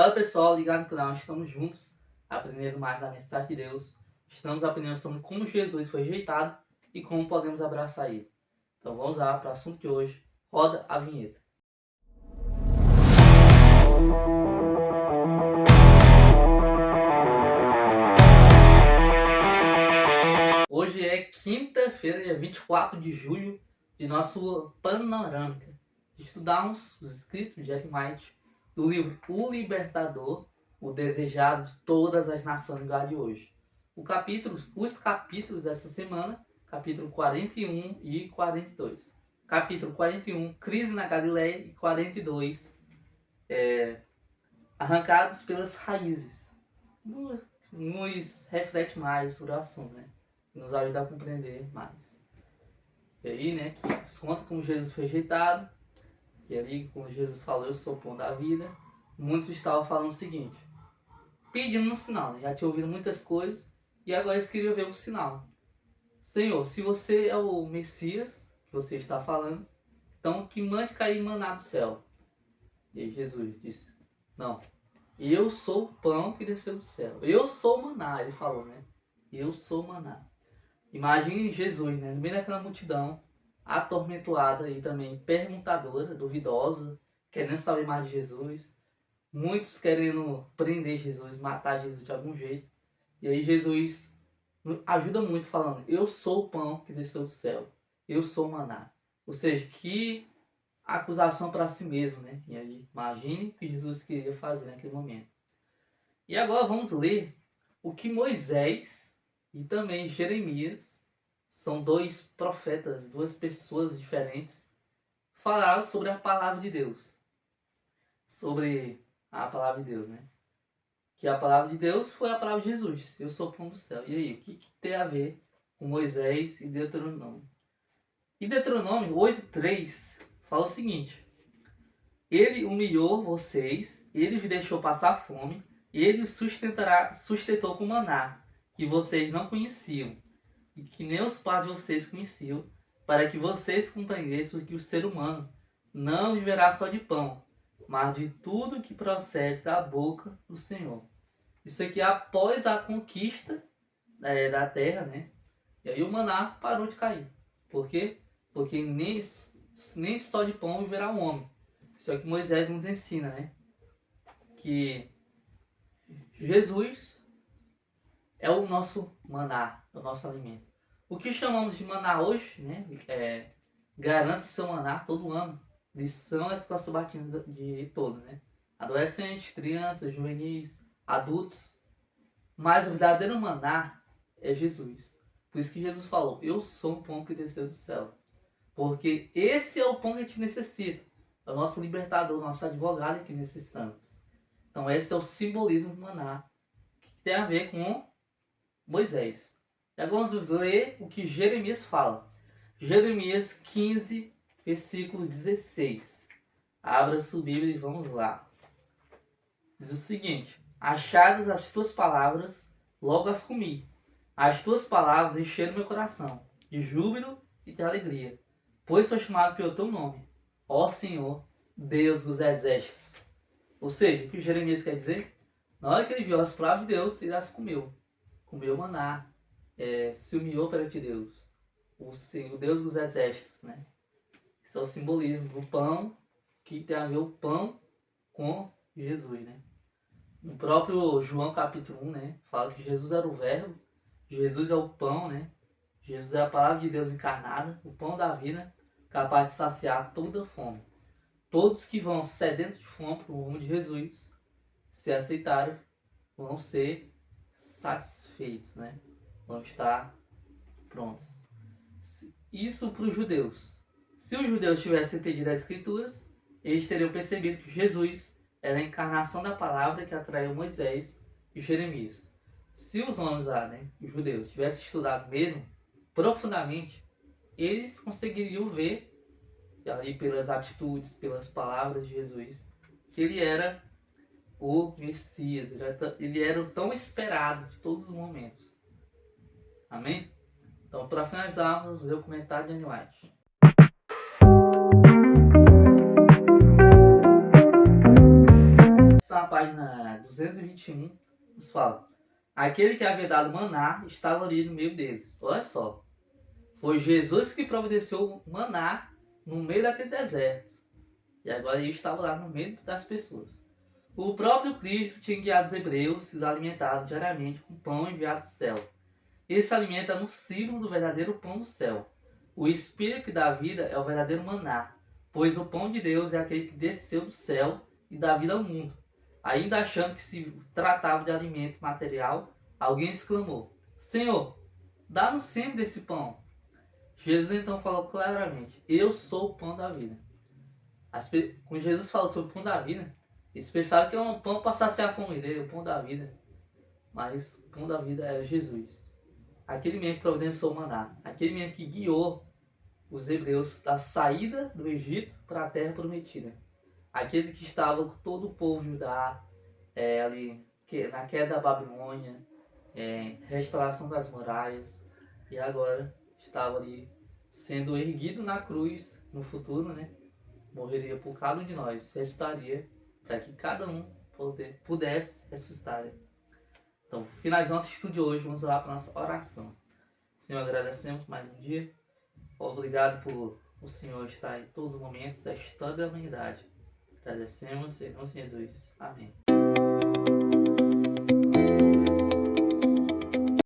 Fala pessoal, ligado no canal, estamos juntos, aprendendo mais da mensagem de Deus. Estamos aprendendo sobre como Jesus foi rejeitado e como podemos abraçar ele. Então vamos lá para o assunto de hoje. Roda a vinheta. Hoje é quinta-feira, dia 24 de julho, de nosso panorâmica, de estudarmos os escritos de Ellen White do livro O Libertador, o Desejado de Todas as Nações, igual de hoje. Os capítulos dessa semana, capítulo 41 e 42. Capítulo 41, Crise na Galileia, e 42, Arrancados pelas Raízes. Nos reflete mais sobre o assunto, né? Nos ajuda a compreender mais. E aí, né, que nos conta como Jesus foi rejeitado, que ali, quando Jesus falou, eu sou o pão da vida, muitos estavam falando o seguinte, pedindo um sinal, né? Já tinha ouvido muitas coisas, e agora eles queriam ver um sinal. Senhor, se você é o Messias, que você está falando, então que mande cair maná do céu. E aí Jesus disse, não, eu sou o pão que desceu do céu. Eu sou o maná, ele falou, né? Eu sou o maná. Imagine Jesus, né? No meio daquela multidão, atormentada e também perguntadora, duvidosa, querendo saber mais de Jesus. Muitos querendo prender Jesus, matar Jesus de algum jeito. E aí Jesus ajuda muito falando, eu sou o pão que desceu do céu. Eu sou o maná. Ou seja, que acusação para si mesmo, né? E aí, imagine o que Jesus queria fazer naquele momento. E agora vamos ler o que Moisés e também Jeremias, são dois profetas, duas pessoas diferentes, falaram sobre a palavra de Deus. Sobre a palavra de Deus, né? Que a palavra de Deus foi a palavra de Jesus. Eu sou o pão do céu. E aí, o que tem a ver com Moisés e Deuteronômio? E Deuteronômio 8:3 fala o seguinte, ele humilhou vocês, ele os deixou passar fome, ele os sustentou com maná, que vocês não conheciam, e que nem os pais de vocês conheciam, para que vocês compreendessem que o ser humano não viverá só de pão, mas de tudo que procede da boca do Senhor. Isso aqui é após a conquista da terra, né? E aí o maná parou de cair. Por quê? Porque nem só de pão viverá o homem. Isso é o que Moisés nos ensina, né? Que Jesus é o nosso maná, o nosso alimento. O que chamamos de maná hoje, né? Garante seu maná todo ano. Lição da escola sabatina de todo, né? Adolescentes, crianças, juvenis, adultos. Mas o verdadeiro maná é Jesus. Por isso que Jesus falou, eu sou o pão que desceu do céu. Porque esse é o pão que a gente necessita. É o nosso libertador, o nosso advogado que necessitamos. Então esse é o simbolismo do maná, que tem a ver com Moisés. E agora vamos ler o que Jeremias fala. Jeremias 15, versículo 16. Abra sua Bíblia e vamos lá. Diz o seguinte, achadas as tuas palavras, logo as comi. As tuas palavras encheram meu coração de júbilo e de alegria, pois sou chamado pelo teu nome, ó Senhor, Deus dos exércitos. Ou seja, o que Jeremias quer dizer? Na hora que ele viu as palavras de Deus, ele as comeu. Comeu maná, se humilhou perante Deus, o Deus dos exércitos, né? Esse é o simbolismo do pão, que tem a ver o pão com Jesus, né? No próprio João capítulo 1, né? Fala que Jesus era o verbo, Jesus é o pão, né? Jesus é a palavra de Deus encarnada, o pão da vida, capaz de saciar toda fome. Todos que vão sedentos de fome para o rumo de Jesus, se aceitarem, vão ser satisfeitos, né? Vão estar prontos. Isso para os judeus. Se os judeus tivessem entendido as escrituras, eles teriam percebido que Jesus era a encarnação da palavra que atraiu Moisés e Jeremias. Se os homens lá, né, os judeus, tivessem estudado mesmo profundamente, eles conseguiriam ver ali pelas atitudes, pelas palavras de Jesus, que ele era o Messias, ele era o tão esperado de todos os momentos. Amém? Então, para finalizar, vamos ler o comentário de Ellen White. na página 221, nos fala: aquele que havia dado maná estava ali no meio deles. Olha só. Foi Jesus que providenciou o maná no meio daquele deserto. E agora ele estava lá no meio das pessoas. O próprio Cristo tinha guiado os hebreus que os alimentavam diariamente com pão enviado do céu. Esse alimento é um símbolo do verdadeiro pão do céu. O Espírito que dá vida é o verdadeiro maná, pois o pão de Deus é aquele que desceu do céu e dá vida ao mundo. Ainda achando que se tratava de alimento material, alguém exclamou: Senhor, dá-nos sempre desse pão. Jesus então falou claramente: eu sou o pão da vida. Quando Jesus falou sobre o pão da vida, eles pensavam que é um pão para saciar a fome dele, o pão da vida. Mas o pão da vida é Jesus. Aquele mesmo que providenciou o maná. Aquele mesmo que guiou os hebreus da saída do Egito para a terra prometida. Aquele que estava com todo o povo de Judá, ali, na queda da Babilônia, restauração das muralhas. E agora estava ali sendo erguido na cruz no futuro, né? Morreria por cada um de nós, ressuscitaria para que cada um pudesse ressuscitar. Então, finalizando nosso estudo de hoje, vamos lá para a nossa oração. Senhor, agradecemos mais um dia. Obrigado por o Senhor estar em todos os momentos da história da humanidade. Agradecemos em nome de Jesus. Amém.